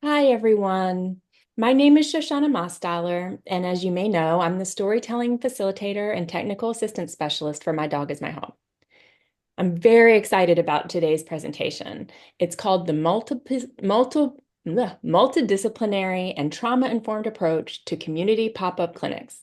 Hi, everyone. My name is Shoshana Mostoller, and as you may know, I'm the storytelling facilitator and technical assistance specialist for My Dog is My Home. I'm very excited about today's presentation. It's called the Multidisciplinary and Trauma-Informed Approach to Community Pop-Up Clinics.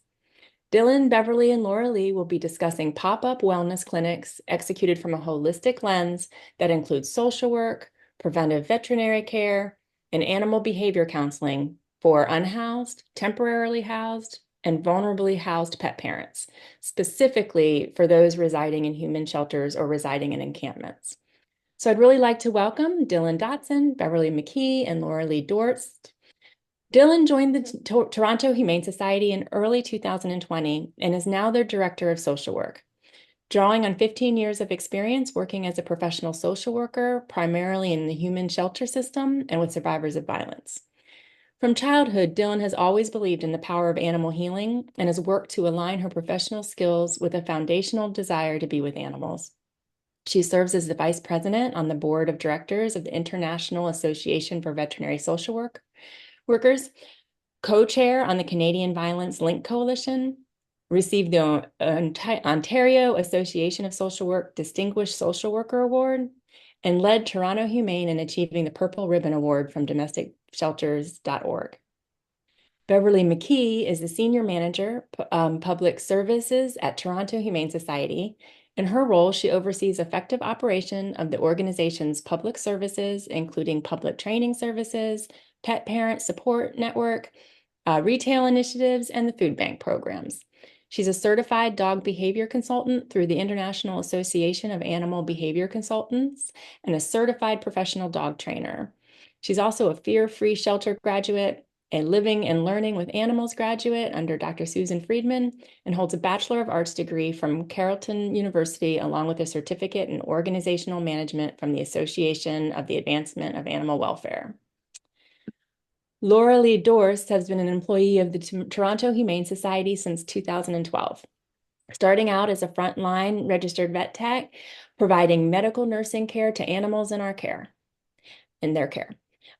Dillon, Beverley, and Lauralee will be discussing pop-up wellness clinics executed from a holistic lens that includes social work, preventive veterinary care, and animal behavior counseling for unhoused, temporarily housed, and vulnerably housed pet parents, specifically for those residing in human shelters or residing in encampments. So I'd really like to welcome Dillon Dodson, Beverley McKee, and Lauralee Dorst. Dillon joined the Toronto Humane Society in early 2020 and is now their director of social work. Drawing on 15 years of experience working as a professional social worker, primarily in the human shelter system and with survivors of violence. From childhood, Dillon has always believed in the power of animal healing and has worked to align her professional skills with a foundational desire to be with animals. She serves as the vice president on the board of directors of the International Association for Veterinary Social Workers, co-chair on the Canadian Violence Link Coalition, received the Ontario Association of Social Work Distinguished Social Worker Award, and led Toronto Humane in achieving the Purple Ribbon Award from domesticshelters.org. Beverley McKee is the Senior Manager, Public Services at Toronto Humane Society. In her role, she oversees effective operation of the organization's public services, including public training services, pet parent support network, retail initiatives, and the food bank programs. She's a certified dog behavior consultant through the International Association of Animal Behavior Consultants and a certified professional dog trainer. She's also a fear-free shelter graduate, a Living and Learning with Animals graduate under Dr. Susan Friedman, and holds a Bachelor of Arts degree from Carleton University, along with a certificate in organizational management from the Association of the Advancement of Animal Welfare. Lauralee Dorst has been an employee of the Toronto Humane Society since 2012, starting out as a frontline registered vet tech, providing medical nursing care to animals in their care.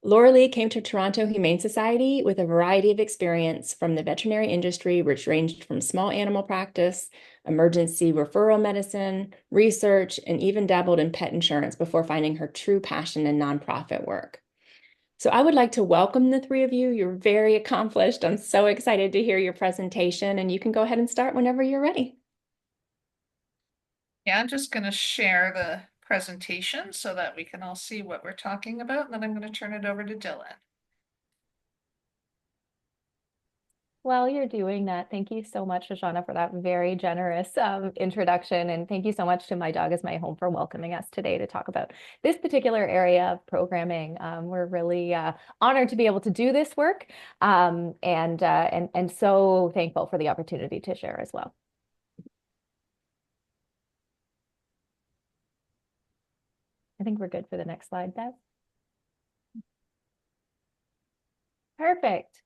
Lauralee came to Toronto Humane Society with a variety of experience from the veterinary industry, which ranged from small animal practice, emergency referral medicine, research, and even dabbled in pet insurance before finding her true passion in nonprofit work. So I would like to welcome the three of you. You're very accomplished. I'm so excited to hear your presentation, and you can go ahead and start whenever you're ready. Yeah, I'm just going to share the presentation so that we can all see what we're talking about, and then I'm going to turn it over to Dillon. While you're doing that, thank you so much, Shoshana, for that very generous introduction. And thank you so much to My Dog is My Home for welcoming us today to talk about this particular area of programming. We're really honored to be able to do this work and so thankful for the opportunity to share as well. I think we're good for the next slide, Bev. Perfect.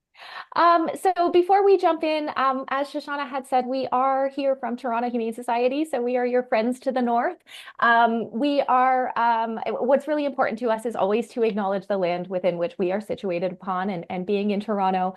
So before we jump in, as Shoshana had said, we are here from Toronto Humane Society, so we are your friends to the north. What's really important to us is always to acknowledge the land within which we are situated upon, and being in Toronto,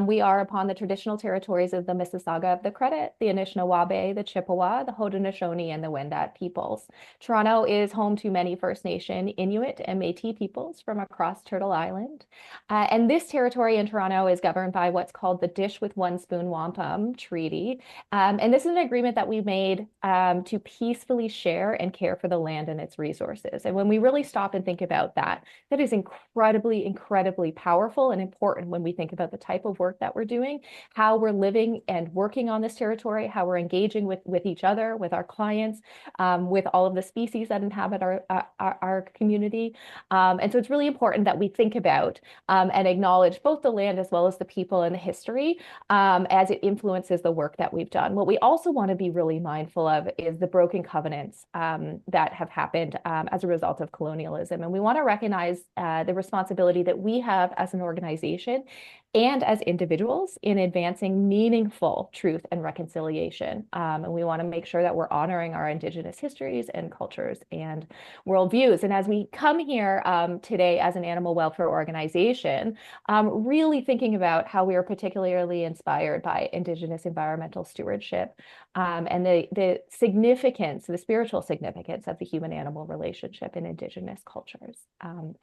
we are upon the traditional territories of the Mississauga of the Credit, the Anishinaabe, the Chippewa, the Haudenosaunee, and the Wendat peoples. Toronto is home to many First Nation, Inuit, and Métis peoples from across Turtle Island. And this territory in Toronto is governed by what's called the Dish with One Spoon Wampum Treaty. And this is an agreement that we made to peacefully share and care for the land and its resources. And when we really stop and think about that, that is incredibly, incredibly powerful and important when we think about the type of work that we're doing, how we're living and working on this territory, how we're engaging with each other, with our clients, with all of the species that inhabit our community. And so it's really important that we think about and acknowledge both the land as well as the people and the history as it influences the work that we've done. What we also want to be really mindful of is the broken covenants that have happened as a result of colonialism. And we want to recognize the responsibility that we have as an organization and as individuals in advancing meaningful truth and reconciliation. And we want to make sure that we're honoring our Indigenous histories and cultures and worldviews. And as we come here today as an animal welfare organization, really thinking about how we are particularly inspired by Indigenous environmental stewardship and the significance, the spiritual significance of the human-animal relationship in Indigenous cultures.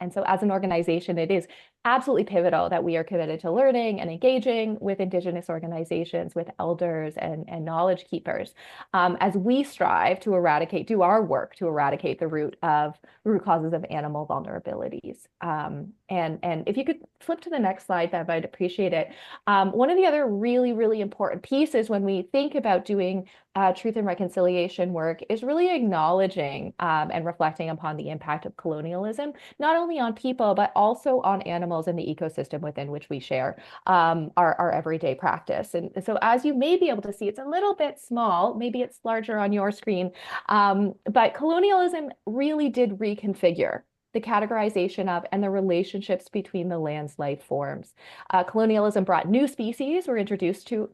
And so as an organization, it is absolutely pivotal that we are committed to learning and engaging with Indigenous organizations, with elders and knowledge keepers, as we strive to do our work to eradicate the root causes of animal vulnerabilities. And if you could flip to the next slide, Bev, I'd appreciate it. One of the other really, really important pieces when we think about doing truth and reconciliation work is really acknowledging and reflecting upon the impact of colonialism, not only on people, but also on animals and the ecosystem within which we share our everyday practice. And so as you may be able to see, it's a little bit small, maybe it's larger on your screen, but colonialism really did reconfigure the categorization of and the relationships between the land's life forms. Colonialism brought new species were introduced to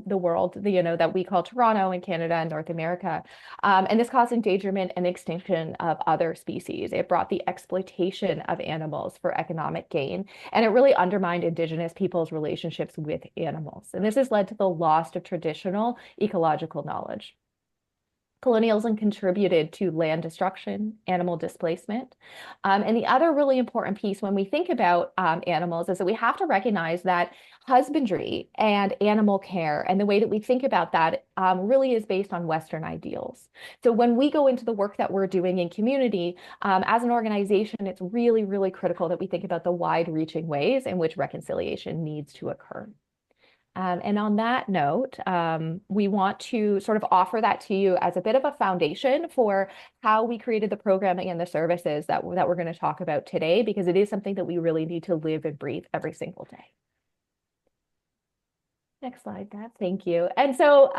the world, that we call Toronto and Canada and North America. And this caused endangerment and extinction of other species. It brought the exploitation of animals for economic gain, and it really undermined Indigenous people's relationships with animals. And this has led to the loss of traditional ecological knowledge. Colonialism contributed to land destruction, animal displacement. And the other really important piece when we think about animals is that we have to recognize that husbandry and animal care and the way that we think about that really is based on Western ideals. So when we go into the work that we're doing in community, as an organization, it's really, really critical that we think about the wide-reaching ways in which reconciliation needs to occur. And on that note, we want to sort of offer that to you as a bit of a foundation for how we created the programming and the services that we're going to talk about today, because it is something that we really need to live and breathe every single day. Next slide, Deb. Thank you. And so,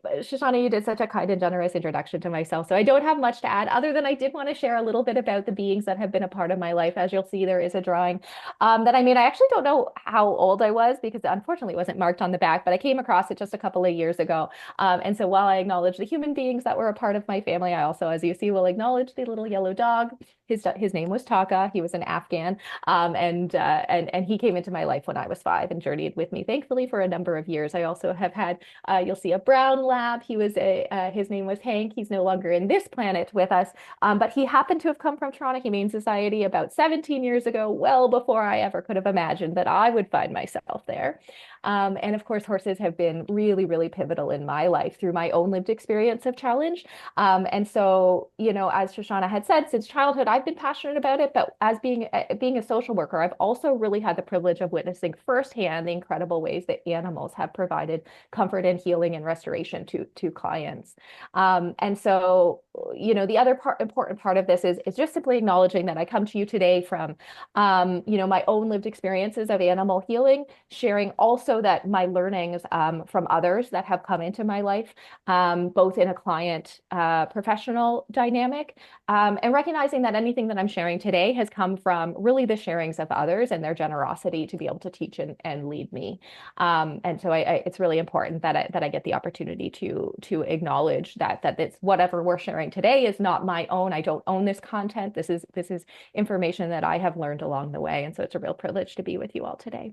Shoshana, you did such a kind and generous introduction to myself. So I don't have much to add other than I did want to share a little bit about the beings that have been a part of my life. As you'll see, there is a drawing that I made. I actually don't know how old I was because unfortunately it wasn't marked on the back, but I came across it just a couple of years ago. And so while I acknowledge the human beings that were a part of my family, I also, as you see, will acknowledge the little yellow dog. His name was Taka. He was an Afghan, and he came into my life when I was 5 and journeyed with me, thankfully, for a number of years. I also have had, you'll see a brown lab. His name was Hank. He's no longer in this planet with us, but he happened to have come from Toronto Humane Society about 17 years ago, well before I ever could have imagined that I would find myself there. And of course, horses have been really, really pivotal in my life through my own lived experience of challenge. And so, as Shoshana had said, since childhood, I've been passionate about it, but as being a social worker, I've also really had the privilege of witnessing firsthand the incredible ways that animals have provided comfort and healing and restoration to clients. And so, the other important part of this is just simply acknowledging that I come to you today from, my own lived experiences of animal healing, sharing also that my learnings from others that have come into my life, both in a client professional dynamic, and recognizing that anything that I'm sharing today has come from really the sharings of others and their generosity to be able to teach and lead me. And so it's really important that I get the opportunity to acknowledge that it's whatever we're sharing today is not my own. I don't own this content. This is information that I have learned along the way. And so it's a real privilege to be with you all today.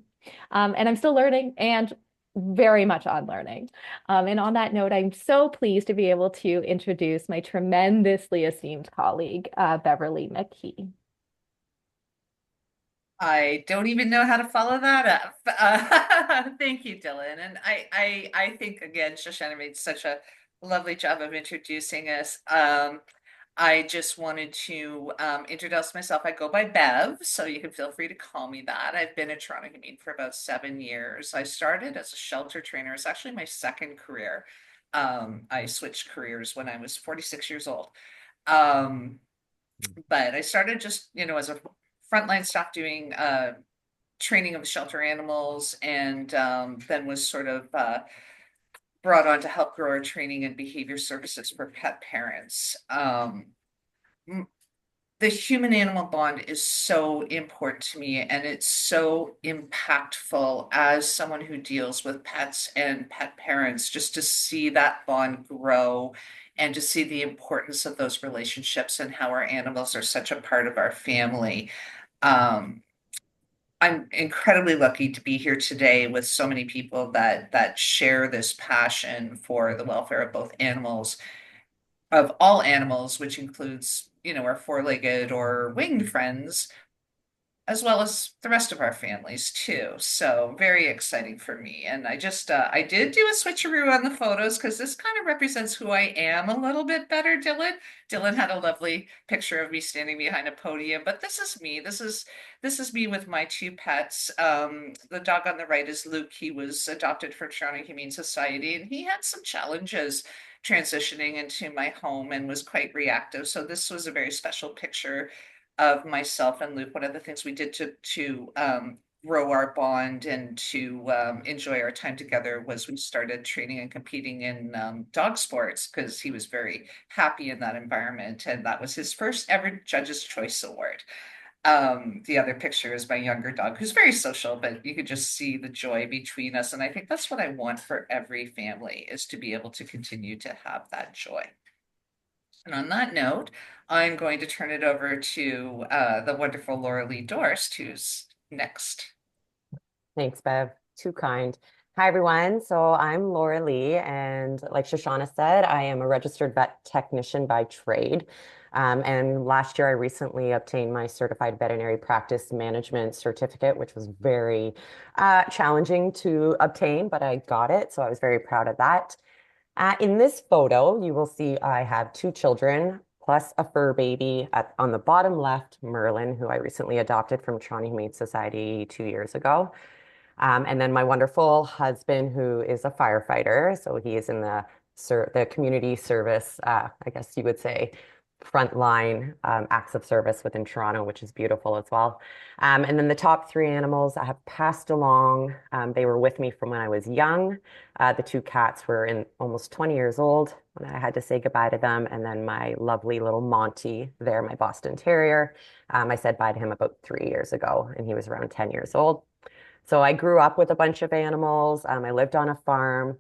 And I'm still learning and very much on learning. And on that note, I'm so pleased to be able to introduce my tremendously esteemed colleague, Beverley McKee. I don't even know how to follow that up. Thank you, Dillon. And I think, again, Shoshana made such a lovely job of introducing us. I just wanted to introduce myself. I go by Bev, so you can feel free to call me that. I've been at Toronto Humane for about 7 years. I started as a shelter trainer. It's actually my second career. I switched careers when I was 46 years old. But I started just, as a frontline staff doing training of shelter animals, and then was sort of brought on to help grow our training and behavior services for pet parents. the human animal bond is so important to me, and it's so impactful as someone who deals with pets and pet parents, just to see that bond grow and to see the importance of those relationships and how our animals are such a part of our family. Um, I'm incredibly lucky to be here today with so many people that share this passion for the welfare of both animals, of all animals, which includes, our four-legged or winged friends, as well as the rest of our families too. So very exciting for me. And I did do a switcheroo on the photos because this kind of represents who I am a little bit better, Dillon. Dillon had a lovely picture of me standing behind a podium, but this is me. This is me with my two pets. The dog on the right is Luke. He was adopted from Toronto Humane Society, and he had some challenges transitioning into my home and was quite reactive. So this was a very special picture of myself and Luke. One of the things we did to grow our bond and to enjoy our time together was we started training and competing in dog sports because he was very happy in that environment, and that was his first ever Judge's Choice Award. The other picture is my younger dog, who's very social, but you could just see the joy between us. And I think that's what I want for every family, is to be able to continue to have that joy. And on that note, I'm going to turn it over to the wonderful Lauralee Dorst, who's next. Thanks, Bev. Too kind. Hi, everyone. So I'm Lauralee, and like Shoshana said, I am a registered vet technician by trade. And last year, I recently obtained my certified veterinary practice management certificate, which was very challenging to obtain, but I got it. So I was very proud of that. In this photo, you will see I have two children plus a fur baby. On the bottom left, Merlin, who I recently adopted from Toronto Humane Society 2 years ago. And then my wonderful husband, who is a firefighter. So he is in the community service, I guess you would say, frontline acts of service within Toronto, which is beautiful as well. And then the top three animals I have passed along. They were with me from when I was young. The two cats were almost 20 years old when I had to say goodbye to them. And then my lovely little Monty there, my Boston Terrier, I said bye to him about 3 years ago, and he was around 10 years old. So I grew up with a bunch of animals. I lived on a farm.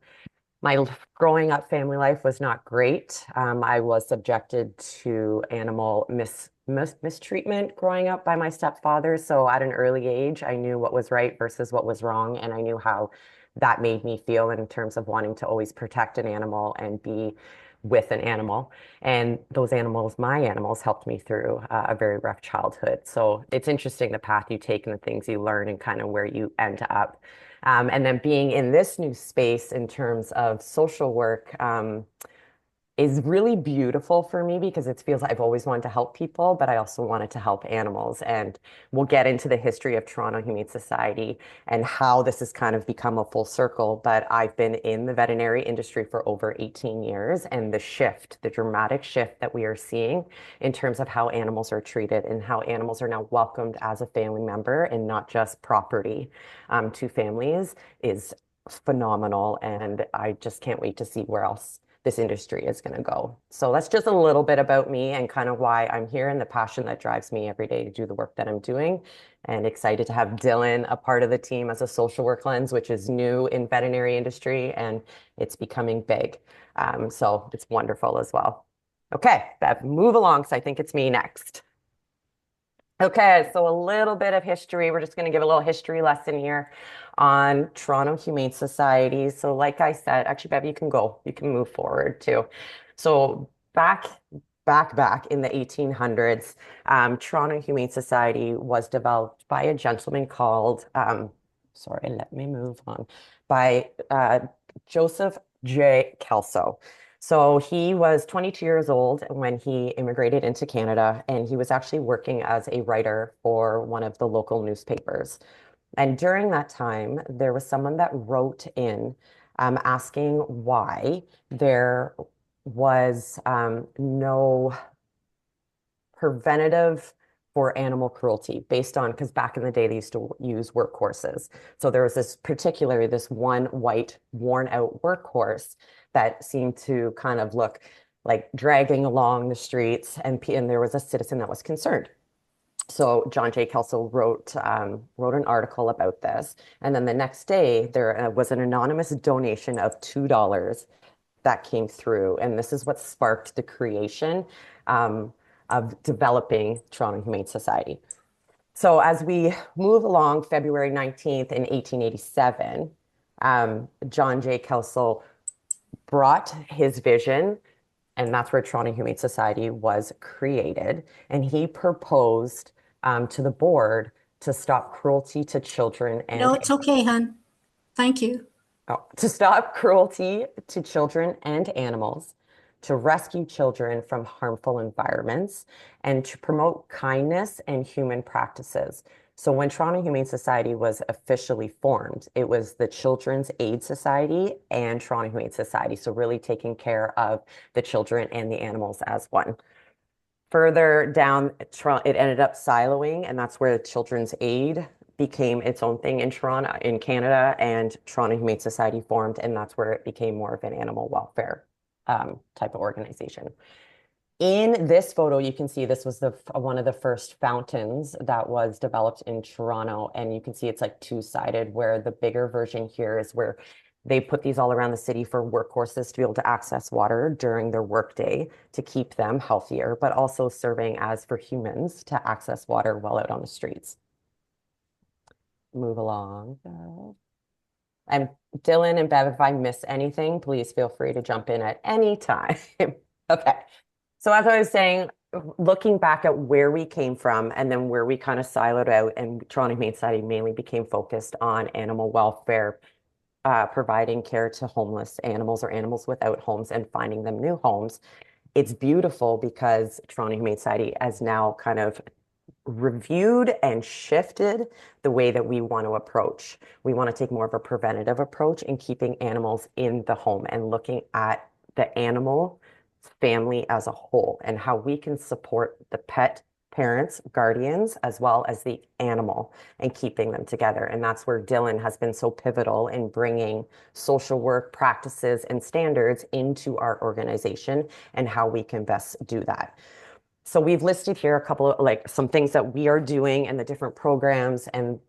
My growing up family life was not great. I was subjected to animal mistreatment growing up by my stepfather. So at an early age, I knew what was right versus what was wrong. And I knew how that made me feel in terms of wanting to always protect an animal and be with an animal. And those animals, my animals, helped me through a very rough childhood. So it's interesting the path you take and the things you learn and kind of where you end up. And then being in this new space in terms of social work is really beautiful for me because it feels like I've always wanted to help people, but I also wanted to help animals. And we'll get into the history of Toronto Humane Society and how this has kind of become a full circle. But I've been in the veterinary industry for over 18 years, and the dramatic shift that we are seeing in terms of how animals are treated and how animals are now welcomed as a family member and not just property to families is phenomenal. And I just can't wait to see where else this industry is going to go. So that's just a little bit about me and kind of why I'm here and the passion that drives me every day to do the work that I'm doing. And excited to have Dillon a part of the team as a social work lens, which is new in veterinary industry and it's becoming big. So it's wonderful as well. Okay, Bev, move along because I think it's me next. Okay, so a little bit of history. We're just going to give a little history lesson here on Toronto Humane Society. So like I said, actually, Bev, you can go. You can move forward too. So back in the 1800s, Toronto Humane Society was developed by a gentleman called, sorry, let me move on, by Joseph J. Kelso. So he was 22 years old when he immigrated into Canada, and he was actually working as a writer for one of the local newspapers. And during that time, there was someone that wrote in asking why there was no preventative for animal cruelty based on, because back in the day, they used to use workhorses. So there was this one white worn out workhorse that seemed to kind of look like dragging along the streets, and there was a citizen that was concerned. So John J. Kelso wrote an article about this, and then the next day there was an anonymous donation of $2 that came through, and this is what sparked the creation of developing Toronto Humane Society. So as we move along, February 19th in 1887, John J. Kelso brought his vision, and that's where Toronto Humane Society was created. And he proposed to the board to stop cruelty to children and No, it's okay, hon. Thank you. to stop cruelty to children and animals, to rescue children from harmful environments, and to promote kindness and human practices. So when Toronto Humane Society was officially formed, it was the Children's Aid Society and Toronto Humane Society. So really taking care of the children and the animals as one. Further down, it ended up siloing, and that's where Children's Aid became its own thing in Toronto, in Canada, and Toronto Humane Society formed, and that's where it became more of an animal welfare type of organization. In this photo, you can see this was one of the first fountains that was developed in Toronto, and you can see it's like two-sided, where the bigger version here is where they put these all around the city for workhorses to be able to access water during their workday to keep them healthier, but also serving as for humans to access water while out on the streets. Move along. And Dillon and Bev, if I miss anything, please feel free to jump in at any time. Okay. So as I was saying, looking back at where we came from and then where we kind of siloed out, and Toronto Humane Society mainly became focused on animal welfare, providing care to homeless animals or animals without homes and finding them new homes. It's beautiful because Toronto Humane Society has now kind of reviewed and shifted the way that we want to approach. We want to take more of a preventative approach in keeping animals in the home and looking at the animal family as a whole and how we can support the pet parents, guardians, as well as the animal and keeping them together. And that's where Dillon has been so pivotal in bringing social work practices and standards into our organization and how we can best do that. So we've listed here a couple of like some things that we are doing and the different programs, and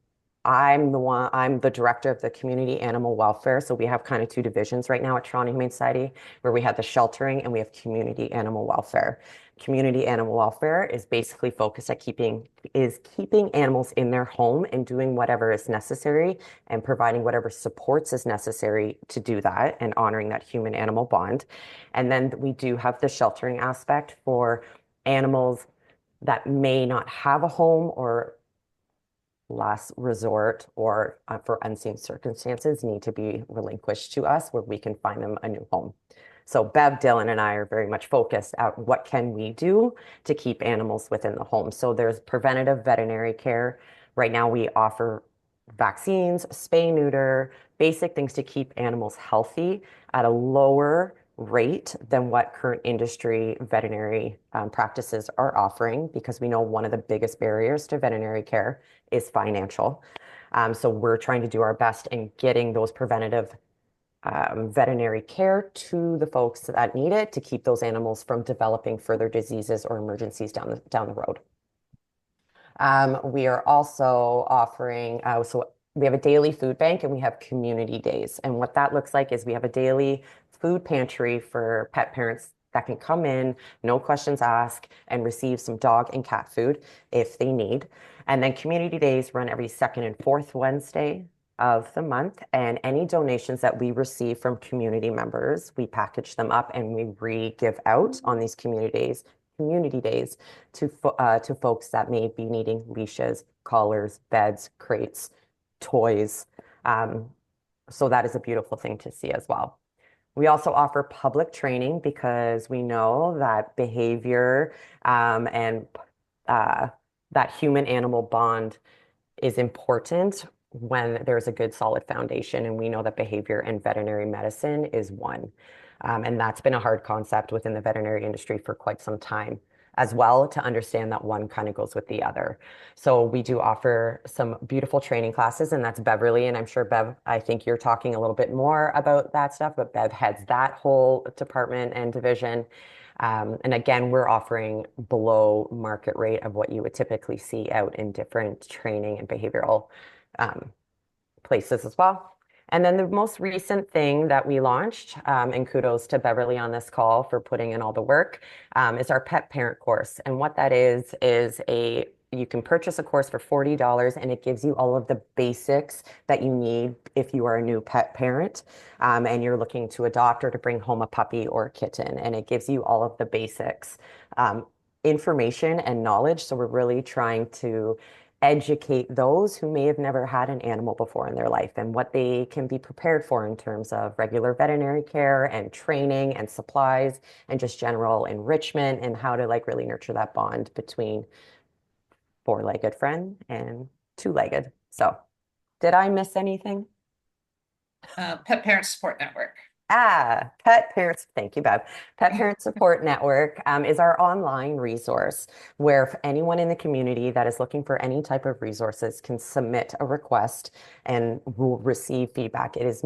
I'm the director of the community animal welfare. So we have kind of two divisions right now at Toronto Humane Society, where we have the sheltering and we have community animal welfare. Community animal welfare is basically focused at keeping animals in their home and doing whatever is necessary and providing whatever supports is necessary to do that and honoring that human animal bond. And then we do have the sheltering aspect for animals that may not have a home or last resort or for unseen circumstances need to be relinquished to us where we can find them a new home. So Bev, Dillon, and I are very much focused at what can we do to keep animals within the home. So there's preventative veterinary care. Right now we offer vaccines, spay, neuter, basic things to keep animals healthy at a lower rate than what current industry veterinary practices are offering, because we know one of the biggest barriers to veterinary care is financial. So we're trying to do our best in getting those preventative veterinary care to the folks that need it to keep those animals from developing further diseases or emergencies down the road. We are also offering, so we have a daily food bank and we have community days. And what that looks like is we have a daily food pantry for pet parents that can come in, no questions asked, and receive some dog and cat food if they need. And then community days run every second and fourth Wednesday of the month. And any donations that we receive from community members, we package them up and we re-give out on these community days to folks that may be needing leashes, collars, beds, crates, toys. So that is a beautiful thing to see as well. We also offer public training because we know that behavior and that human-animal bond is important when there's a good solid foundation. And we know that behavior and veterinary medicine is one. And that's been a hard concept within the veterinary industry for quite some time as well, to understand that one kind of goes with the other. So we do offer some beautiful training classes, and that's Beverley. And I'm sure Bev, I think you're talking a little bit more about that stuff, but Bev heads that whole department and division. And again, we're offering below market rate of what you would typically see out in different training and behavioral places as well. And then the most recent thing that we launched, and kudos to Beverley on this call for putting in all the work, is our pet parent course. And what that is you can purchase a course for $40 and it gives you all of the basics that you need if you are a new pet parent and you're looking to adopt or to bring home a puppy or a kitten. And it gives you all of the basics, information and knowledge. So we're really trying to educate those who may have never had an animal before in their life and what they can be prepared for in terms of regular veterinary care and training and supplies and just general enrichment and how to like really nurture that bond between four-legged friend and two-legged. So did I miss anything? Pet Parent Support Network. Pet Parents, thank you, Bev. Pet Parent Support Network is our online resource where anyone in the community that is looking for any type of resources can submit a request and will receive feedback. It is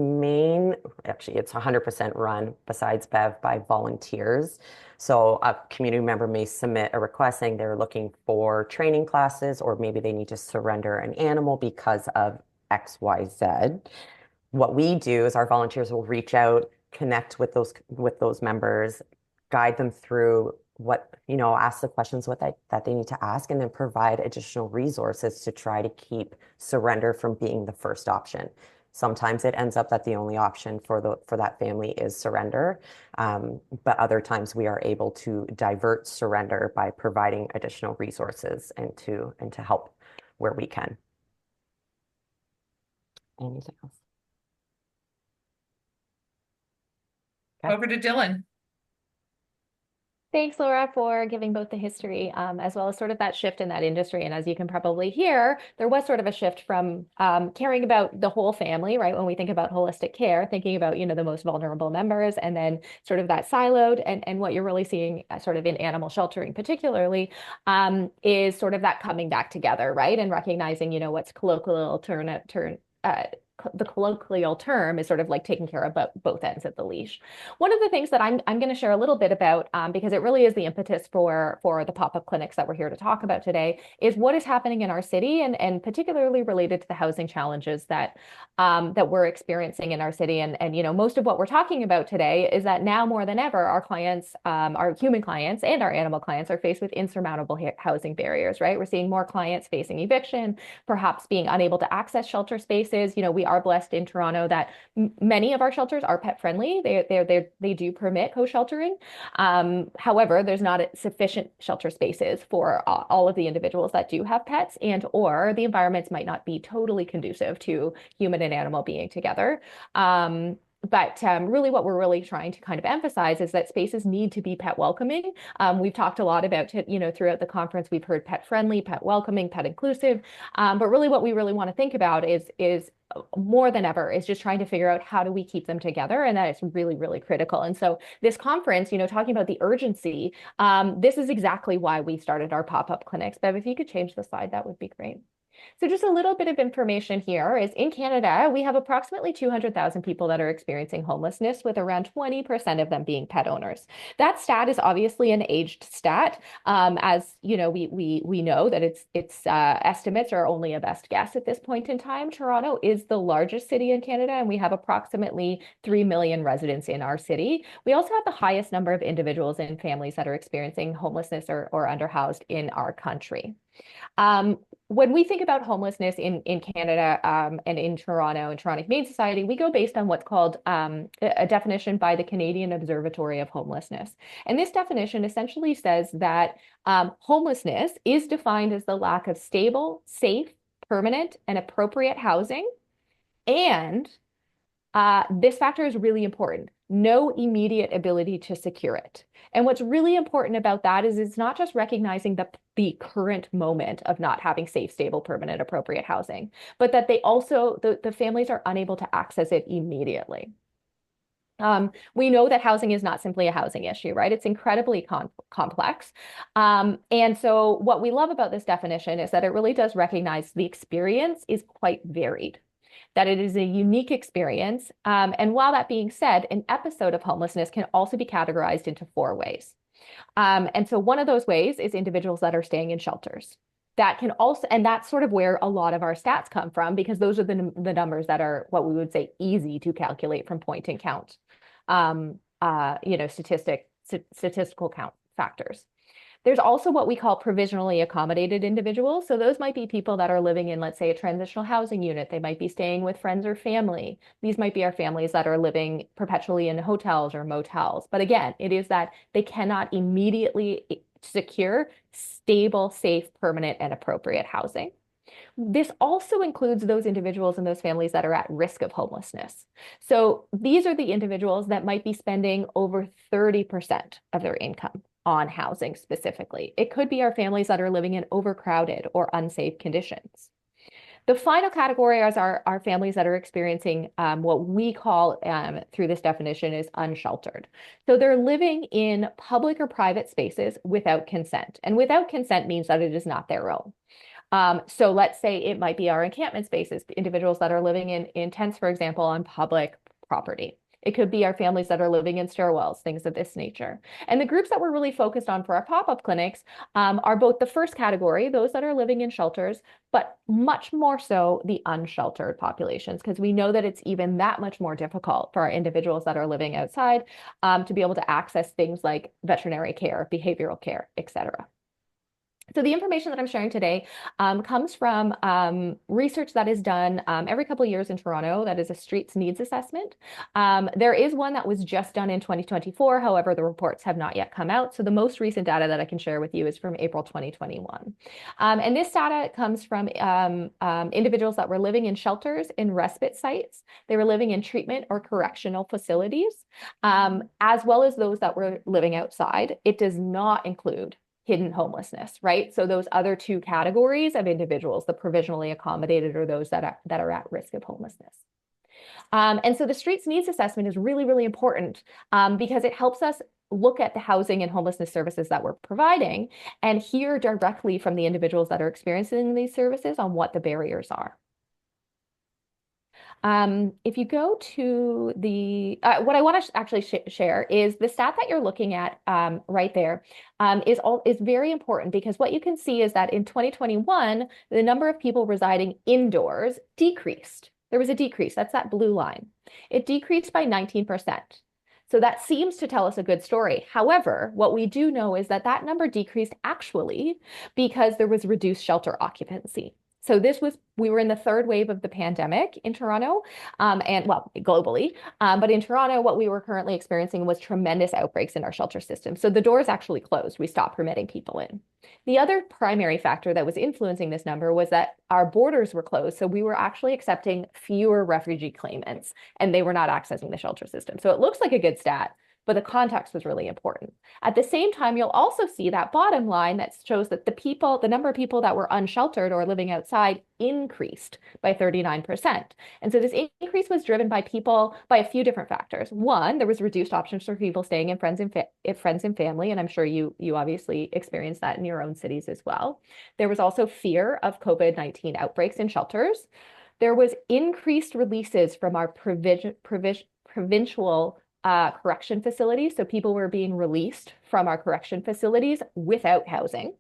actually, it's 100% run, besides Bev, by volunteers. So a community member may submit a request saying they're looking for training classes, or maybe they need to surrender an animal because of XYZ. What we do is our volunteers will reach out, connect with those members, guide them through ask the questions that they need to ask, and then provide additional resources to try to keep surrender from being the first option. Sometimes it ends up that the only option for that family is surrender, but other times we are able to divert surrender by providing additional resources and to help where we can. Anything else? Okay. Over to Dillon. Thanks, Laura, for giving both the history as well as sort of that shift in that industry. And as you can probably hear, there was sort of a shift from caring about the whole family, right? When we think about holistic care, thinking about, the most vulnerable members, and then sort of that siloed, and what you're really seeing sort of in animal sheltering particularly is sort of that coming back together, right? And recognizing, what's the colloquial term is sort of like taking care of both ends of the leash. One of the things that I'm going to share a little bit about, because it really is the impetus for the pop-up clinics that we're here to talk about today, is what is happening in our city, and particularly related to the housing challenges that we're experiencing in our city. And most of what we're talking about today is that now more than ever, our clients, our human clients and our animal clients, are faced with insurmountable housing barriers, right? We're seeing more clients facing eviction, perhaps being unable to access shelter spaces. We are blessed in Toronto that many of our shelters are pet friendly. They do permit co-sheltering. However, there's not sufficient shelter spaces for all of the individuals that do have pets, or the environments might not be totally conducive to human and animal being together. But really what we're really trying to kind of emphasize is that spaces need to be pet welcoming. We've talked a lot about, throughout the conference, we've heard pet friendly, pet welcoming, pet inclusive. But really what we really want to think about is more than ever is just trying to figure out how do we keep them together, and that is really, really critical. And so this conference, talking about the urgency, this is exactly why we started our pop-up clinics. Bev, if you could change the slide, that would be great. So just a little bit of information here is in Canada, we have approximately 200,000 people that are experiencing homelessness, with around 20% of them being pet owners. That stat is obviously an aged stat. As we know that its estimates are only a best guess at this point in time. Toronto is the largest city in Canada, and we have approximately 3 million residents in our city. We also have the highest number of individuals and families that are experiencing homelessness or underhoused in our country. When we think about homelessness in Canada and in Toronto and Toronto Humane Society, we go based on what's called a definition by the Canadian Observatory of Homelessness. And this definition essentially says that homelessness is defined as the lack of stable, safe, permanent, and appropriate housing. And this factor is really important. No immediate ability to secure it. And what's really important about that is it's not just recognizing the current moment of not having safe, stable, permanent, appropriate housing, but that they also, the families are unable to access it immediately. We know that housing is not simply a housing issue, right? It's incredibly complex. And so what we love about this definition is that it really does recognize the experience is quite varied, that it is a unique experience. And while that being said, an episode of homelessness can also be categorized into 4 ways. And so one of those ways is individuals that are staying in shelters. That can also, and that's sort of where a lot of our stats come from, because those are the numbers that are what we would say easy to calculate from point and count, statistical count factors. There's also what we call provisionally accommodated individuals. So those might be people that are living in, let's say, a transitional housing unit. They might be staying with friends or family. These might be our families that are living perpetually in hotels or motels. But again, it is that they cannot immediately secure stable, safe, permanent, and appropriate housing. This also includes those individuals and those families that are at risk of homelessness. So these are the individuals that might be spending over 30% of their income on housing specifically. It could be our families that are living in overcrowded or unsafe conditions. The final category is our families that are experiencing what we call, through this definition, is unsheltered. So they're living in public or private spaces without consent. And without consent means that it is not their own. So let's say it might be our encampment spaces, individuals that are living in tents, for example, on public property. It could be our families that are living in stairwells, things of this nature. And the groups that we're really focused on for our pop-up clinics are both the first category, those that are living in shelters, but much more so the unsheltered populations, because we know that it's even that much more difficult for our individuals that are living outside to be able to access things like veterinary care, behavioral care, et cetera. So the information that I'm sharing today comes from research that is done every couple of years in Toronto. That is a streets needs assessment. There is one that was just done in 2024. However, the reports have not yet come out. So the most recent data that I can share with you is from April 2021. And this data comes from individuals that were living in shelters, in respite sites. They were living in treatment or correctional facilities, as well as those that were living outside. It does not include hidden homelessness, right? So those other two categories of individuals, the provisionally accommodated or those that are at risk of homelessness. And so the streets needs assessment is really, really important because it helps us look at the housing and homelessness services that we're providing and hear directly from the individuals that are experiencing these services on what the barriers are. If you go to the, what I want to actually share is the stat that you're looking at right there is very important, because what you can see is that in 2021, the number of people residing indoors decreased. There was a decrease. That's that blue line. It decreased by 19%. So that seems to tell us a good story. However, what we do know is that that number decreased actually because there was reduced shelter occupancy. So we were in the third wave of the pandemic in Toronto, and well, globally, but in Toronto, what we were currently experiencing was tremendous outbreaks in our shelter system. So the doors actually closed. We stopped permitting people in. The other primary factor that was influencing this number was that our borders were closed. So we were actually accepting fewer refugee claimants, and they were not accessing the shelter system. So it looks like a good stat, but the context was really important. At the same time, you'll also see that bottom line that shows that the number of people that were unsheltered or living outside increased by 39%. And so this increase was driven by a few different factors. One, there was reduced options for people staying in friends and family, and I'm sure you obviously experienced that in your own cities as well. There was also fear of COVID-19 outbreaks in shelters. There was increased releases from our provincial correction facilities. So people were being released from our correction facilities without housing.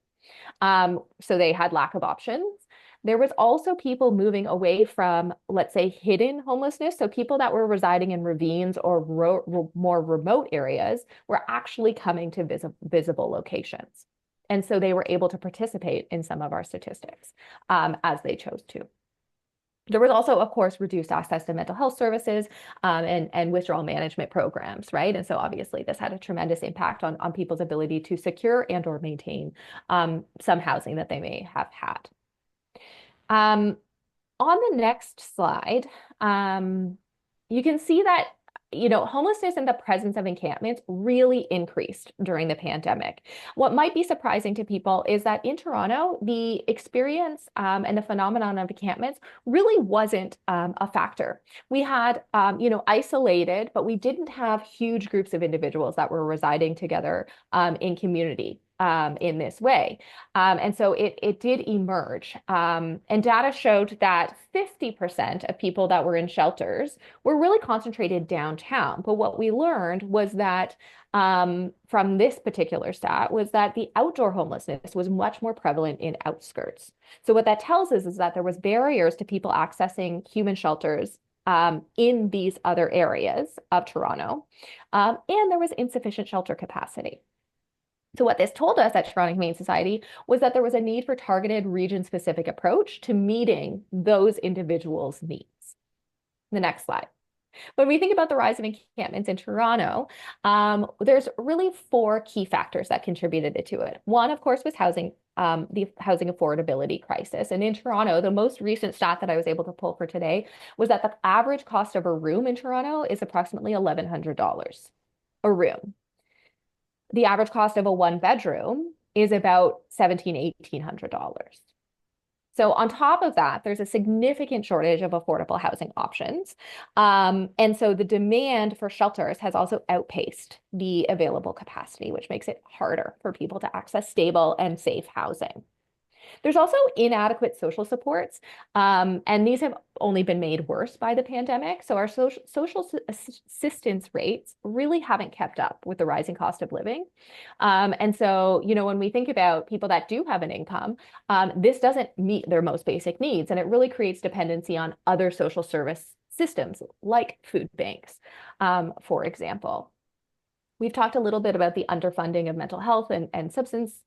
So they had lack of options. There was also people moving away from, let's say, hidden homelessness. So people that were residing in ravines or more remote areas were actually coming to visible locations. And so they were able to participate in some of our statistics as they chose to. There was also, of course, reduced access to mental health services and withdrawal management programs, right? And so obviously this had a tremendous impact on people's ability to secure and or maintain some housing that they may have had. On the next slide, you can see that homelessness and the presence of encampments really increased during the pandemic. What might be surprising to people is that in Toronto, the experience and the phenomenon of encampments really wasn't a factor. We had, isolated, but we didn't have huge groups of individuals that were residing together in community. in this way. And so it did emerge. And data showed that 50% of people that were in shelters were really concentrated downtown. But what we learned was that from this particular stat was that the outdoor homelessness was much more prevalent in outskirts. So what that tells us is that there was barriers to people accessing human shelters in these other areas of Toronto, and there was insufficient shelter capacity. So what this told us at Toronto Humane Society was that there was a need for targeted region-specific approach to meeting those individuals' needs. The next slide. When we think about the rise of encampments in Toronto, there's really 4 key factors that contributed to it. One, of course, was housing, the housing affordability crisis. And in Toronto, the most recent stat that I was able to pull for today was that the average cost of a room in Toronto is approximately $1,100 a room. The average cost of a 1-bedroom is about $1,700, $1,800. So on top of that, there's a significant shortage of affordable housing options. And so the demand for shelters has also outpaced the available capacity, which makes it harder for people to access stable and safe housing. There's also inadequate social supports, and these have only been made worse by the pandemic. So our social assistance rates really haven't kept up with the rising cost of living. And so, when we think about people that do have an income, this doesn't meet their most basic needs, and it really creates dependency on other social service systems like food banks, for example. We've talked a little bit about the underfunding of mental health and substance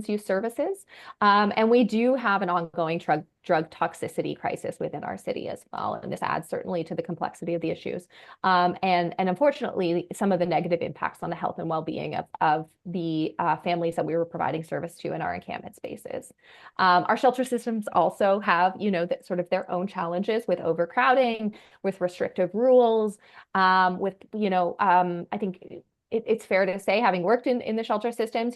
use services. And we do have an ongoing drug toxicity crisis within our city as well. And this adds certainly to the complexity of the issues. And unfortunately, some of the negative impacts on the health and well-being of the families that we were providing service to in our encampment spaces. Our shelter systems also have, sort of their own challenges with overcrowding, with restrictive rules, with, I think it's fair to say, having worked in the shelter systems,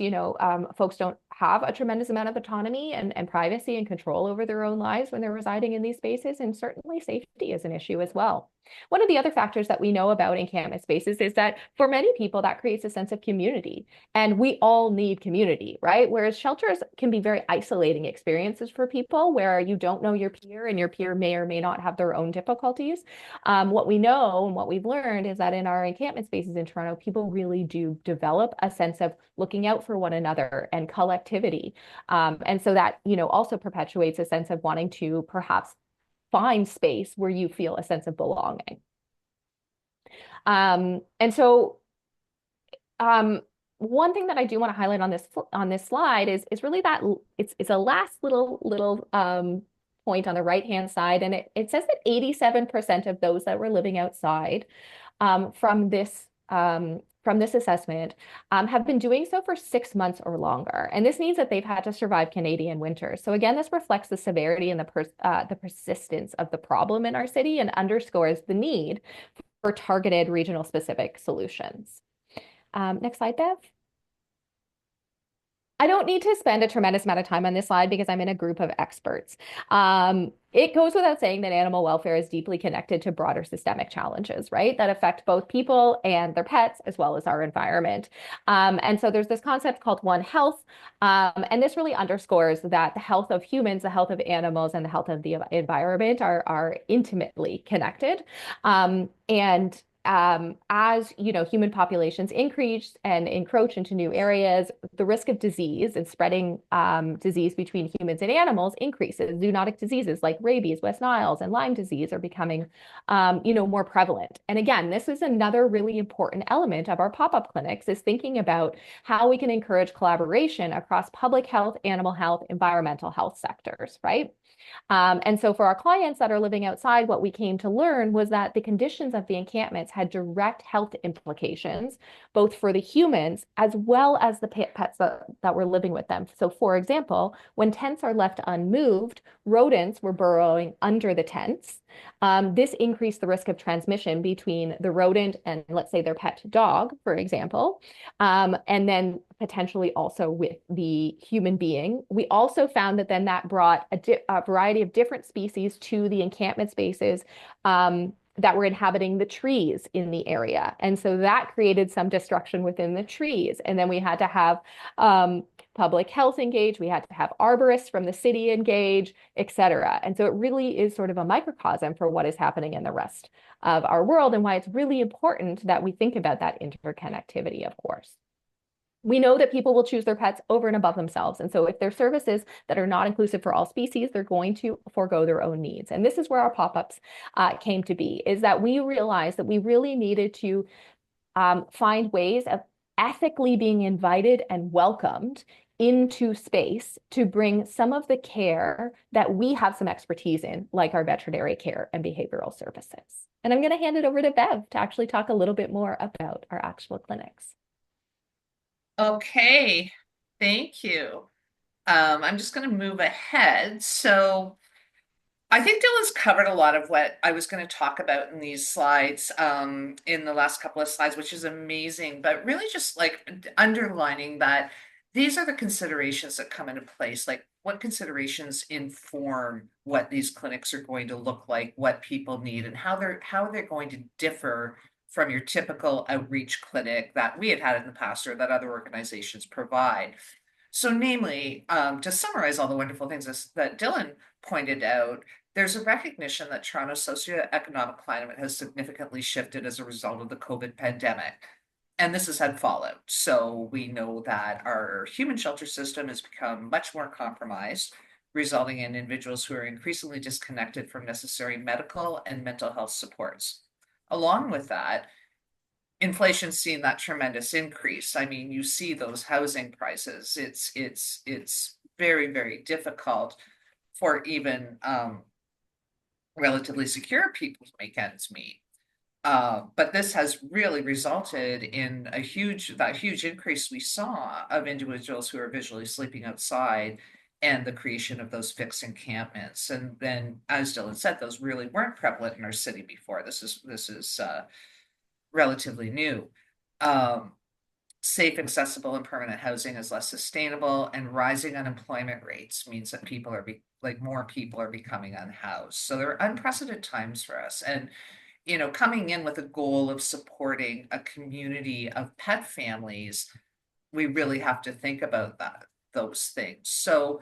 folks don't have a tremendous amount of autonomy and privacy and control over their own lives when they're residing in these spaces. And certainly safety is an issue as well. One of the other factors that we know about encampment spaces is that for many people, that creates a sense of community. And we all need community, right? Whereas shelters can be very isolating experiences for people where you don't know your peer and your peer may or may not have their own difficulties. What we know and what we've learned is that in our encampment spaces in Toronto, people really do develop a sense of looking out for one another and collectivity. And so that, also perpetuates a sense of wanting to perhaps find space where you feel a sense of belonging. And so one thing that I do want to highlight on this slide is really that it's a last little point on the right-hand side, and it says that 87% of those that were living outside from this assessment have been doing so for 6 months or longer. And this means that they've had to survive Canadian winters. So again, this reflects the severity and the persistence of the problem in our city and underscores the need for targeted regional specific solutions. Next slide, Bev. I don't need to spend a tremendous amount of time on this slide because I'm in a group of experts. It goes without saying that animal welfare is deeply connected to broader systemic challenges, right? That affect both people and their pets, as well as our environment. And so there's this concept called One Health. And this really underscores that the health of humans, the health of animals, and the health of the environment are intimately connected. As human populations increase and encroach into new areas, the risk of disease and spreading disease between humans and animals increases. Zoonotic diseases like rabies, West Niles, and Lyme disease are becoming, more prevalent. And again, this is another really important element of our pop-up clinics, is thinking about how we can encourage collaboration across public health, animal health, environmental health sectors, right? And so for our clients that are living outside, what we came to learn was that the conditions of the encampments had direct health implications, both for the humans as well as the pets that were living with them. So for example, when tents are left unmoved, rodents were burrowing under the tents. This increased the risk of transmission between the rodent and, let's say, their pet dog, for example, and then potentially also with the human being. We also found that then that brought a variety of different species to the encampment spaces, that were inhabiting the trees in the area. And so that created some destruction within the trees. And then we had to have public health engage, we had to have arborists from the city engage, et cetera. And so it really is sort of a microcosm for what is happening in the rest of our world and why it's really important that we think about that interconnectivity, of course. We know that people will choose their pets over and above themselves. And so if there's services that are not inclusive for all species, they're going to forego their own needs. And this is where our pop-ups came to be, is that we realized that we really needed to find ways of ethically being invited and welcomed into space to bring some of the care that we have some expertise in, like our veterinary care and behavioral services. And I'm going to hand it over to Bev to actually talk a little bit more about our actual clinics. Okay, thank you. I'm just going to move ahead. So I think Dillon's covered a lot of what I was going to talk about in these slides, in the last couple of slides, which is amazing, but really just like underlining that these are the considerations that come into place, like what considerations inform what these clinics are going to look like, what people need, and how they're going to differ from your typical outreach clinic that we had in the past or that other organizations provide. So namely, to summarize all the wonderful things that Dillon pointed out, there's a recognition that Toronto's socioeconomic climate has significantly shifted as a result of the COVID pandemic. And this has had fallout. So we know that our human shelter system has become much more compromised, resulting in individuals who are increasingly disconnected from necessary medical and mental health supports. Along with that, inflation's seen that tremendous increase. I mean, you see those housing prices. It's very, very difficult for even relatively secure people to make ends meet. But this has really resulted in that huge increase we saw of individuals who are visually sleeping outside and the creation of those fixed encampments. And then, as Dillon said, those really weren't prevalent in our city before. This is relatively new. Safe, accessible, and permanent housing is less sustainable, and rising unemployment rates means that more people are becoming unhoused. So there are unprecedented times for us. And coming in with a goal of supporting a community of pet families, we really have to think about those things. So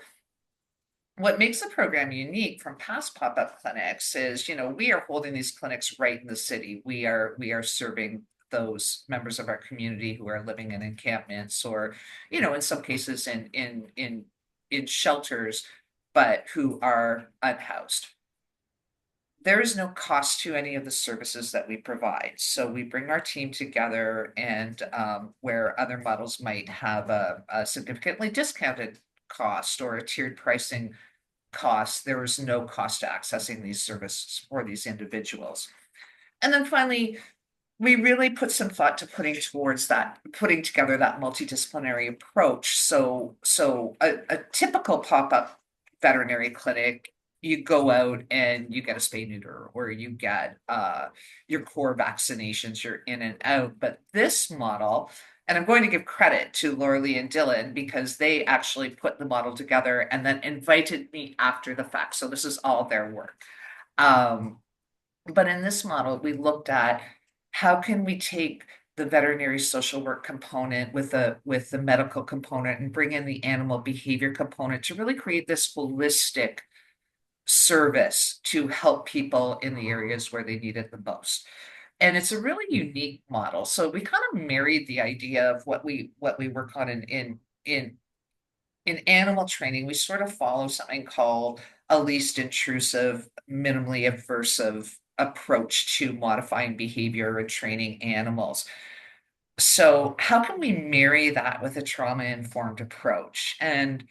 what makes the program unique from past pop-up clinics is, we are holding these clinics right in the city. We are serving those members of our community who are living in encampments or, in some cases in shelters, but who are unhoused. There is no cost to any of the services that we provide. So we bring our team together, and where other models might have a significantly discounted cost or a tiered pricing cost, there is no cost to accessing these services for these individuals. And then finally, we really put some thought to putting together that multidisciplinary approach. So a typical pop-up veterinary clinic, you go out and you get a spay neuter, or you get your core vaccinations, you're in and out. But this model, and I'm going to give credit to Lauralee and Dillon because they actually put the model together and then invited me after the fact. So this is all their work. But in this model, we looked at how can we take the veterinary social work component with the medical component and bring in the animal behavior component to really create this holistic service to help people in the areas where they need it the most. And it's a really unique model. So we kind of married the idea of what we work on in animal training. We sort of follow something called a least intrusive, minimally aversive approach to modifying behavior and training animals. So how can we marry that with a trauma-informed approach? And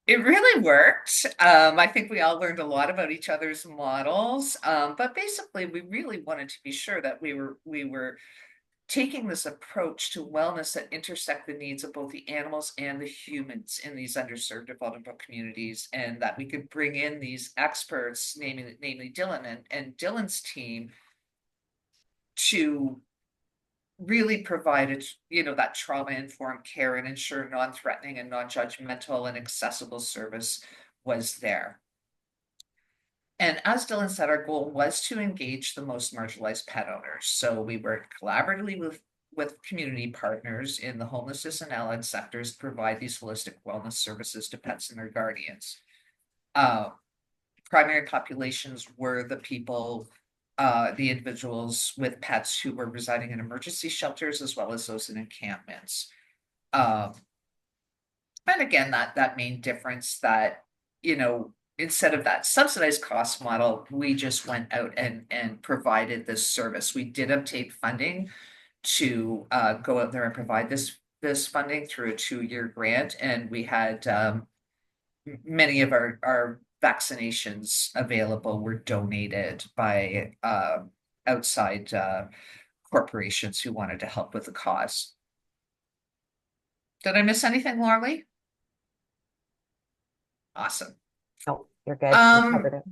it really worked. I think we all learned a lot about each other's models, but basically we really wanted to be sure that we were taking this approach to wellness that intersect the needs of both the animals and the humans in these underserved and vulnerable communities, and that we could bring in these experts, namely Dillon and Dillon's team, to really provide that trauma-informed care and ensure non-threatening and non-judgmental and accessible service was there. And as Dillon said, our goal was to engage the most marginalized pet owners. So we worked collaboratively with community partners in the homelessness and allied sectors to provide these holistic wellness services to pets and their guardians. Primary populations were the people, the individuals with pets who were residing in emergency shelters, as well as those in encampments. And again, that main difference that, instead of that subsidized cost model, we just went out and provided this service. We did obtain funding to go out there and provide this funding through a 2-year grant, and we had many of our vaccinations available were donated by outside corporations who wanted to help with the cause. Did I miss anything, Lauralee? Awesome. Oh, you're good. You covered it.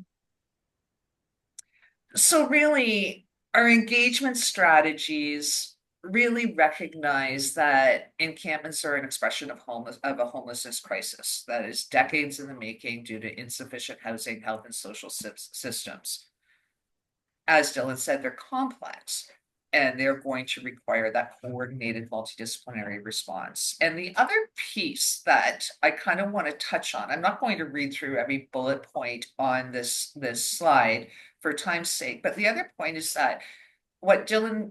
So really, our engagement strategies really recognize that encampments are an expression of a homelessness crisis that is decades in the making due to insufficient housing, health, and social systems. As Dillon said, they're complex, and they're going to require that coordinated multidisciplinary response. And the other piece that I kind of want to touch on, I'm not going to read through every bullet point on this slide for time's sake, but the other point is that what Dillon,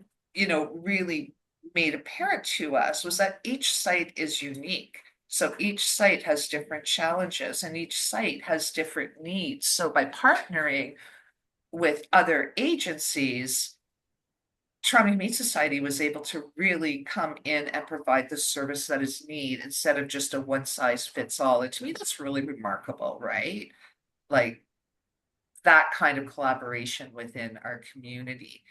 really made apparent to us was that each site is unique. So each site has different challenges and each site has different needs. So by partnering with other agencies, Toronto Humane Society was able to really come in and provide the service that is needed instead of just a one-size-fits-all. And to me, that's really remarkable, right? Like that kind of collaboration within our community.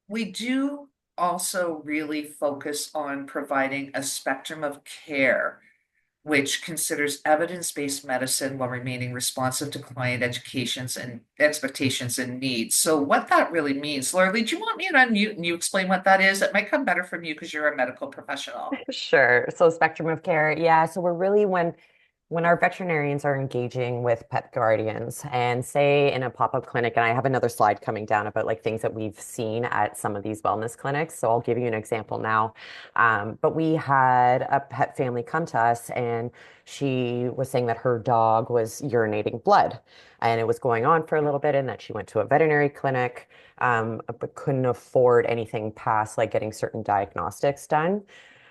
We do also really focus on providing a spectrum of care which considers evidence-based medicine while remaining responsive to client educations and expectations and needs. So what that really means, Lauralee, do you want me to unmute and you explain what that is? It might come better from you because you're a medical professional. Sure. So spectrum of care. Yeah. So we're really when our veterinarians are engaging with pet guardians and say in a pop-up clinic, and I have another slide coming down about like things that we've seen at some of these wellness clinics. So I'll give you an example now. But we had a pet family come to us and she was saying that her dog was urinating blood and it was going on for a little bit and that she went to a veterinary clinic, but couldn't afford anything past like getting certain diagnostics done.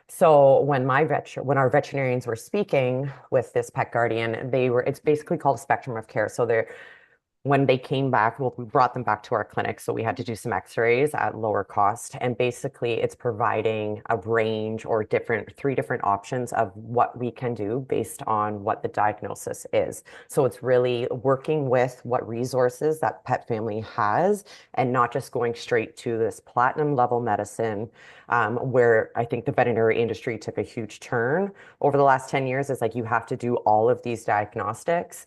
So when our veterinarians were speaking with this pet guardian, it's basically called a spectrum of care. So when they came back, we brought them back to our clinic. So we had to do some x-rays at lower cost. And basically it's providing a range or 3 different options of what we can do based on what the diagnosis is. So it's really working with what resources that pet family has and not just going straight to this platinum level medicine, where I think the veterinary industry took a huge turn over the last 10 years. Is like you have to do all of these diagnostics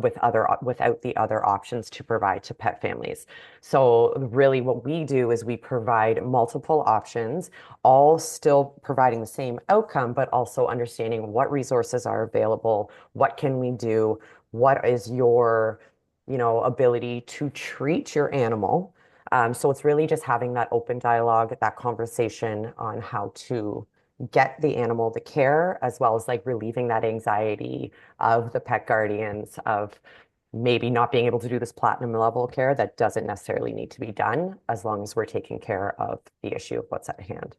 without the other options to provide to pet families. So really what we do is we provide multiple options, all still providing the same outcome, but also understanding what resources are available, what can we do, what is your, ability to treat your animal. So it's really just having that open dialogue, that conversation on how to get the animal the care, as well as like relieving that anxiety of the pet guardians of maybe not being able to do this platinum level care that doesn't necessarily need to be done as long as we're taking care of the issue of what's at hand.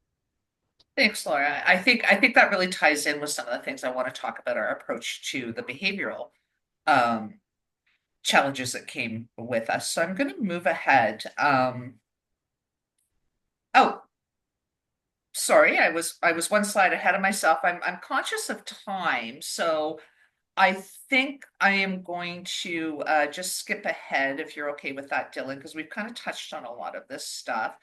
Thanks, Laura. I think that really ties in with some of the things I want to talk about our approach to the behavioral challenges that came with us. So I'm going to move ahead. Oh, sorry, I was one slide ahead of myself. I'm conscious of time, so I think I am going to just skip ahead if you're okay with that, Dillon, because we've kind of touched on a lot of this stuff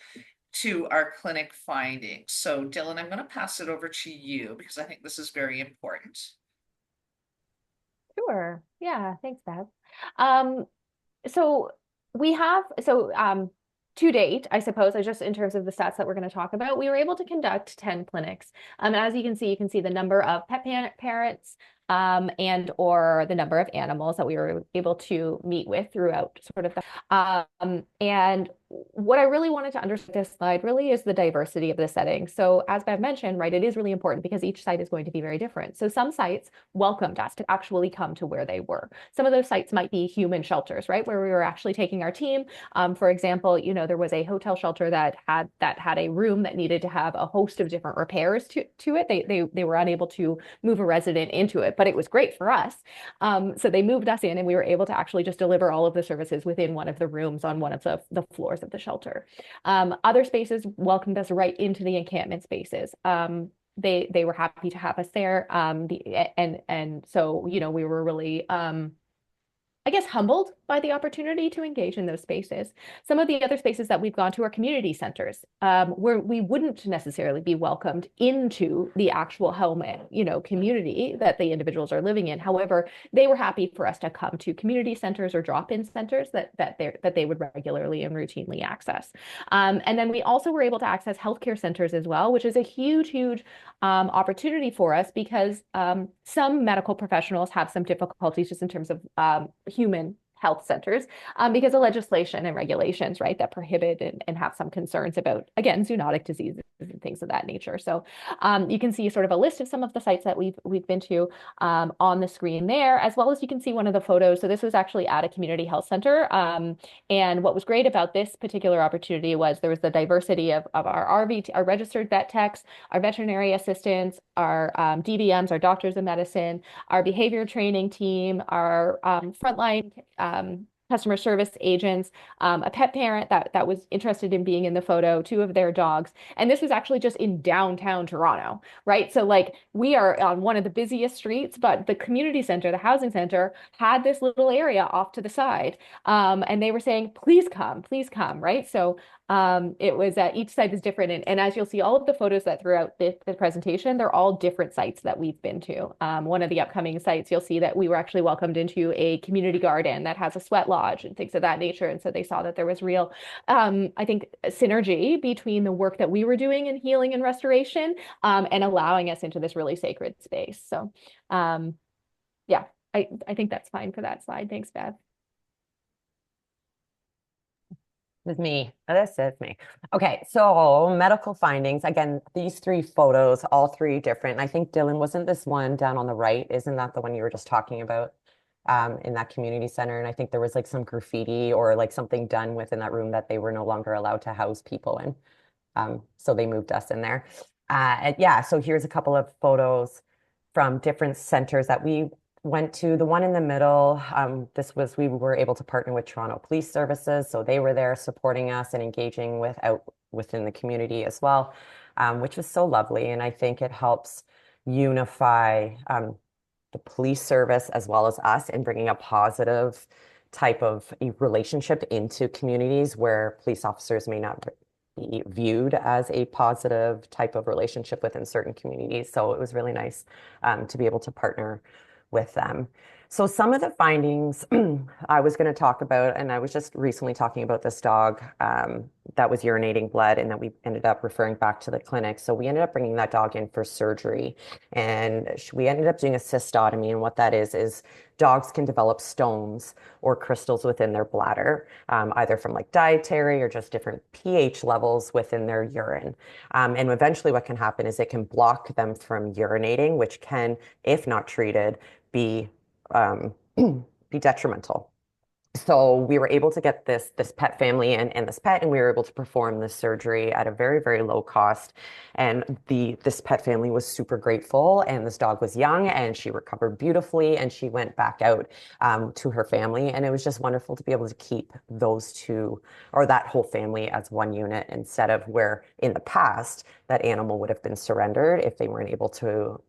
to our clinic findings. So Dillon, I'm going to pass it over to you because I think this is very important. Sure. Yeah. Thanks, Bev. So to date, I suppose, just in terms of the stats that we're going to talk about, we were able to conduct 10 clinics. And as you can see the number of pet parents and or the number of animals that we were able to meet with throughout sort of and what I really wanted to understand this slide really is the diversity of the setting. So as Bev mentioned, right, it is really important because each site is going to be very different. So some sites welcomed us to actually come to where they were. Some of those sites might be human shelters, right, where we were actually taking our team. For example, you know, there was a hotel shelter that had a room that needed to have a host of different repairs to it. They were unable to move a resident into it, but it was great for us. So they moved us in and we were able to actually just deliver all of the services within one of the rooms on one of the floors of the shelter. Other spaces welcomed us right into the encampment spaces. They were happy to have us there. And so, you know, we were really I guess, humbled by the opportunity to engage in those spaces. Some of the other spaces that we've gone to are community centers, where we wouldn't necessarily be welcomed into the actual home, you know, community that the individuals are living in. However, they were happy for us to come to community centers or drop-in centers that they would regularly and routinely access. And then we also were able to access healthcare centers as well, which is a huge opportunity for us because some medical professionals have some difficulties just in terms of human health centers because of legislation and regulations, right, that prohibit and have some concerns about, again, zoonotic diseases and things of that nature. So you can see sort of a list of some of the sites that we've been to on the screen there, as well as you can see one of the photos. So this was actually at a community health center. And what was great about this particular opportunity was there was the diversity of our RVT, our registered vet techs, our veterinary assistants, our DVMs, our doctors of medicine, our behavior training team, our frontline customer service agents, a pet parent that was interested in being in the photo, two of their dogs. And this was actually just in downtown Toronto, right? So like we are on one of the busiest streets, but the community center, the housing center had this little area off to the side. And they were saying, please come, right? So it was each site is different. And as you'll see, all of the photos that throughout the presentation, they're all different sites that we've been to. One of the upcoming sites, you'll see that we were actually welcomed into a community garden that has a sweat lodge and things of that nature. And so they saw that there was real, I think, synergy between the work that we were doing in healing and restoration and allowing us into this really sacred space. So yeah, I think that's fine for that slide. Thanks, Bev. This is me. This is me. Okay, so medical findings. Again, these three photos, all three different. I think Dillon, wasn't this one down on the right? Isn't that the one you were just talking about in that community center? And I think there was like some graffiti or like something done within that room that they were no longer allowed to house people in. So they moved us in there. And yeah, so here's a couple of photos from different centers that we went to. The one in the middle, we were able to partner with Toronto Police Services. So they were there supporting us and engaging within the community as well, which was so lovely. And I think it helps unify the police service as well as us in bringing a positive type of relationship into communities where police officers may not be viewed as a positive type of relationship within certain communities. So it was really nice to be able to partner with them. So some of the findings I was going to talk about, and I was just recently talking about this dog that was urinating blood and that we ended up referring back to the clinic. So we ended up bringing that dog in for surgery, and we ended up doing a cystotomy. And what that is dogs can develop stones or crystals within their bladder, either from like dietary or just different pH levels within their urine. And eventually what can happen is it can block them from urinating, which can, if not treated, be detrimental. So we were able to get this pet family and this pet, and we were able to perform this surgery at a very, very low cost. And this pet family was super grateful, and this dog was young, and she recovered beautifully, and she went back out to her family. And it was just wonderful to be able to keep those two, or that whole family, as one unit, instead of where in the past that animal would have been surrendered if they weren't able to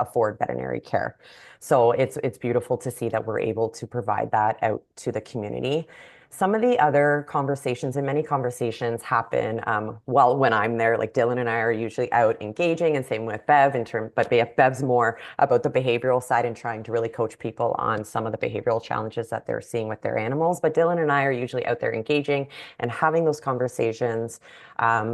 afford veterinary care. So it's beautiful to see that we're able to provide that out to the community. Some of the other conversations, and many conversations happen when I'm there. Like Dillon and I are usually out engaging, and same with Bev but Bev's more about the behavioral side and trying to really coach people on some of the behavioral challenges that they're seeing with their animals. But Dillon and I are usually out there engaging and having those conversations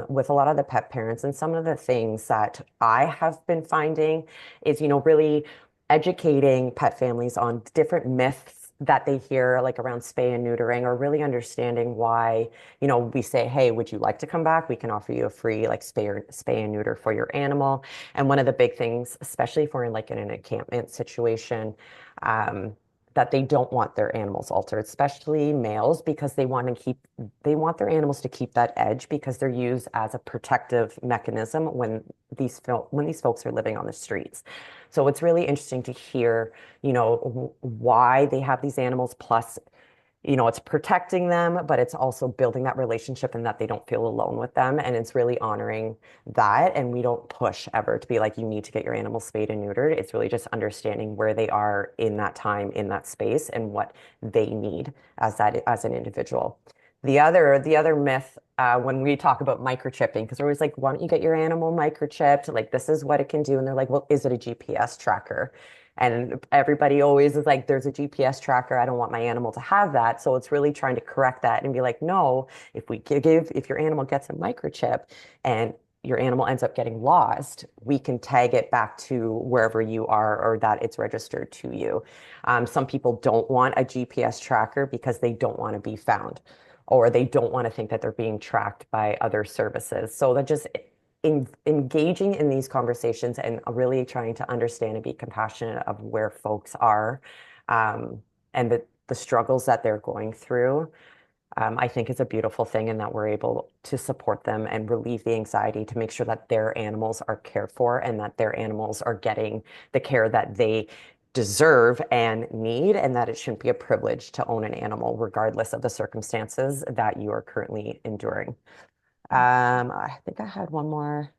with a lot of the pet parents. And some of the things that I have been finding is, really educating pet families on different myths that they hear, like around spay and neutering, or really understanding why, we say, hey, would you like to come back? We can offer you a free like spay and neuter for your animal. And one of the big things, especially if we're in like in an encampment situation, that they don't want their animals altered, especially males, because they want their animals to keep that edge because they're used as a protective mechanism when these folks are living on the streets. So it's really interesting to hear, why they have these animals, plus it's protecting them, but it's also building that relationship and that they don't feel alone with them. And it's really honoring that. And we don't push ever to be like, you need to get your animal spayed and neutered. It's really just understanding where they are in that time, in that space, and what they need as an individual. The other myth, when we talk about microchipping, because we're always like, why don't you get your animal microchipped? Like, this is what it can do. And they're like, well, is it a GPS tracker? And everybody always is like, there's a GPS tracker. I don't want my animal to have that. So it's really trying to correct that and be like, no, if your animal gets a microchip and your animal ends up getting lost, we can tag it back to wherever you are or that it's registered to you. Some people don't want a GPS tracker because they don't want to be found, or they don't want to think that they're being tracked by other services. So that just engaging in these conversations and really trying to understand and be compassionate of where folks are, and the struggles that they're going through, I think is a beautiful thing, and that we're able to support them and relieve the anxiety to make sure that their animals are cared for and that their animals are getting the care that they deserve and need, and that it shouldn't be a privilege to own an animal, regardless of the circumstances that you are currently enduring. I think I had one more.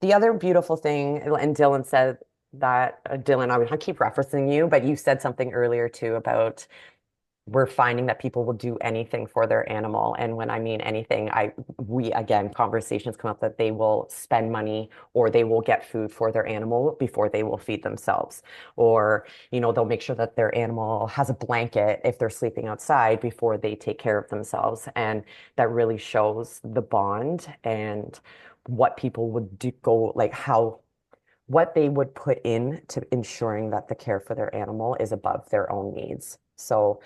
The other beautiful thing, and Dillon said that, Dillon, I keep referencing you, but you said something earlier too about we're finding that people will do anything for their animal. And when I mean anything, again, conversations come up that they will spend money or they will get food for their animal before they will feed themselves. Or, they'll make sure that their animal has a blanket if they're sleeping outside before they take care of themselves. And that really shows the bond and what people would do, what they would put in to ensuring that the care for their animal is above their own needs. So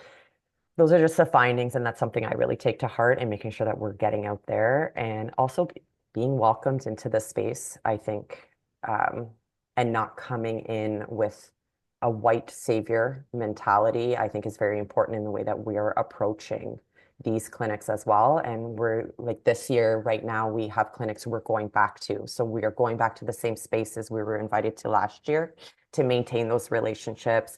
those are just the findings, and that's something I really take to heart, and making sure that we're getting out there and also being welcomed into the space, I think, and not coming in with a white savior mentality, I think is very important in the way that we are approaching these clinics as well. And we're like this year, right now, we have clinics we're going back to. So we are going back to the same spaces we were invited to last year to maintain those relationships.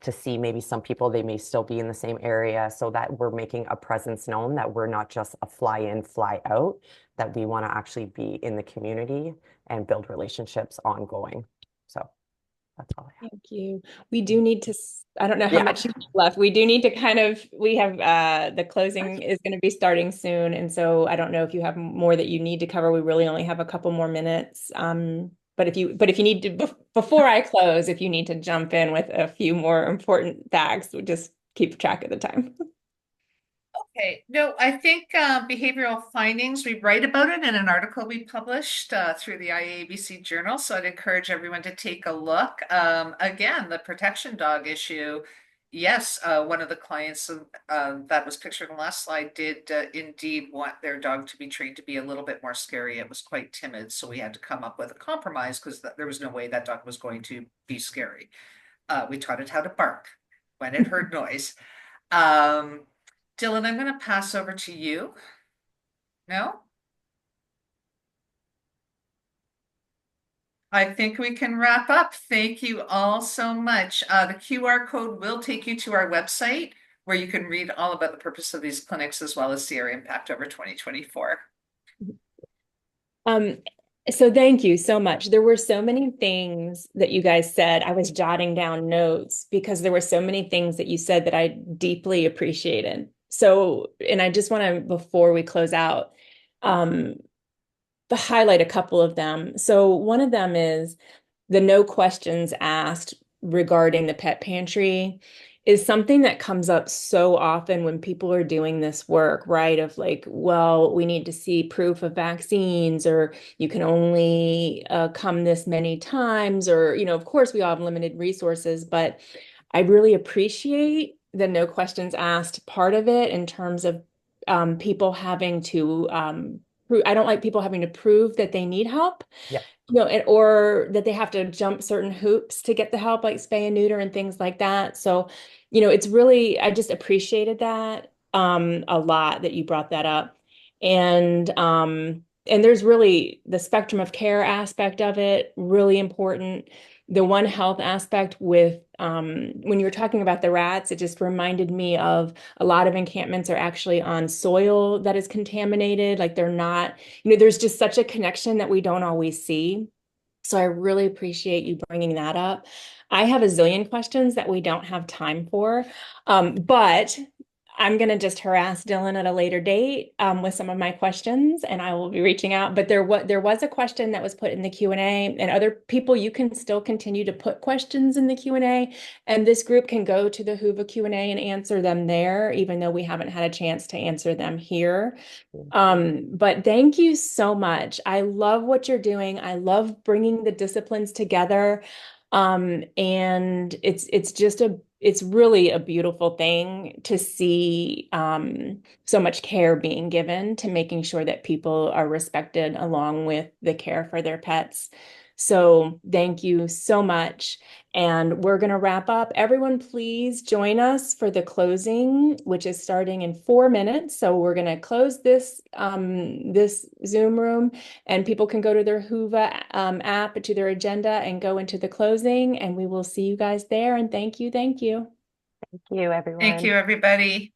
To see maybe some people, they may still be in the same area, so that we're making a presence known, that we're not just a fly in, fly out, that we want to actually be in the community and build relationships ongoing. So that's all I have. Thank you. We do need to, I don't know how Yeah. much you have left. We do need to we have, the closing is going to be starting soon. And so I don't know if you have more that you need to cover. We really only have a couple more minutes. But if you need to, before I close, if you need to jump in with a few more important facts, we'll just keep track of the time. Okay, no, I think behavioral findings, we write about it in an article we published through the IABC Journal, so I'd encourage everyone to take a look. Again, the protection dog issue, yes, one of the clients that was pictured in the last slide did indeed want their dog to be trained to be a little bit more scary. It was quite timid, so we had to come up with a compromise because there was no way that dog was going to be scary. We taught it how to bark when it heard noise. Dillon, I'm going to pass over to you. No? I think we can wrap up. Thank you all so much. The QR code will take you to our website where you can read all about the purpose of these clinics as well as see our impact over 2024. So thank you so much. There were so many things that you guys said. I was jotting down notes because there were so many things that you said that I deeply appreciated. So, and I just want to, before we close out, highlight a couple of them. So one of them is the no questions asked regarding the pet pantry. is something that comes up so often when people are doing this work, right? Of like, well, we need to see proof of vaccines, or you can only come this many times, or, of course we all have limited resources, but I really appreciate the no questions asked part of it in terms of people having to, I don't like people having to prove that they need help. Yeah. Or that they have to jump certain hoops to get the help, like spay and neuter and things like that. So, it's really, I just appreciated that a lot that you brought that up. And there's really the spectrum of care aspect of it, really important. The One Health aspect with when you were talking about the rats, it just reminded me of a lot of encampments are actually on soil that is contaminated. Like they're not, there's just such a connection that we don't always see. So I really appreciate you bringing that up. I have a zillion questions that we don't have time for, but I'm going to just harass Dillon at a later date with some of my questions, and I will be reaching out. But there was a question that was put in the Q&A, and other people, you can still continue to put questions in the Q&A, and this group can go to the Hoover Q&A and answer them there, even though we haven't had a chance to answer them here. But thank you so much. I love what you're doing. I love bringing the disciplines together. And it's really a beautiful thing to see so much care being given to making sure that people are respected along with the care for their pets. So thank you so much. And we're going to wrap up. Everyone, please join us for the closing, which is starting in 4 minutes. So we're going to close this Zoom room, and people can go to their Hoover app, to their agenda, and go into the closing. And we will see you guys there. And thank you. Thank you. Thank you, everyone. Thank you, everybody.